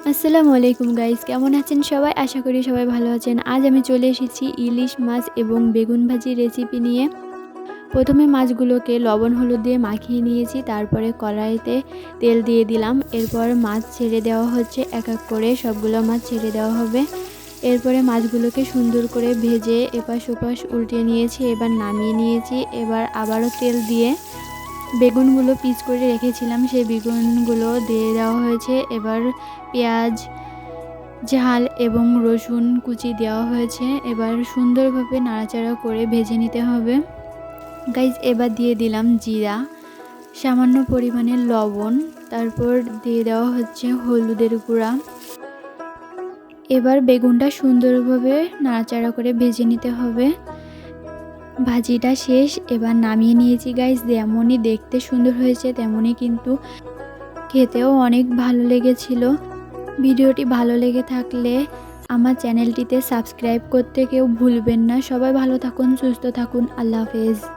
আসসালামু আলাইকুম গাইস, কেমন আছেন সবাই? আশা করি সবাই ভালো আছেন। আজ আমি চলে এসেছি ইলিশ মাছ এবং বেগুন ভাজি রেসিপি নিয়ে। প্রথমে মাছগুলোকে লবণ হলুদ দিয়ে মাখিয়ে নিয়েছি, তারপরে কড়াইতে তেল দিয়ে দিলাম। এরপর মাছ ছেড়ে দেওয়া হচ্ছে, এক এক করে সবগুলো মাছ ছেড়ে দেওয়া হবে। এরপরে মাছগুলোকে সুন্দর করে ভেজে এপাশ ওপাশ উল্টিয়ে নিয়েছি, এবার নামিয়ে নিয়েছি। এবার আবারও তেল দিয়ে বেগুনগুলো পিস করে রেখেছিলাম, সেই বেগুনগুলো দিয়ে দেওয়া হয়েছে। এবার পেঁয়াজ, ঝাল এবং রসুন কুচি দেওয়া হয়েছে। এবার সুন্দরভাবে নাড়াচাড়া করে ভেজে নিতে হবে গাইজ। এবার দিয়ে দিলাম জিরা, সামান্য পরিমাণে লবণ, তারপর দিয়ে দেওয়া হচ্ছে হলুদের গুঁড়া। এবার বেগুনটা সুন্দরভাবে নাড়াচাড়া করে ভেজে নিতে হবে। ভাজিটা শেষ, এবার নামিয়ে নিয়েছি গাইজ। যেমনই দেখতে সুন্দর হয়েছে তেমনই কিন্তু খেতেও অনেক ভালো লেগেছিল। ভিডিওটি ভালো লেগে থাকলে আমার চ্যানেলটিতে সাবস্ক্রাইব করতে কেউ ভুলবেন না। সবাই ভালো থাকুন, সুস্থ থাকুন। আল্লাহ হাফেজ।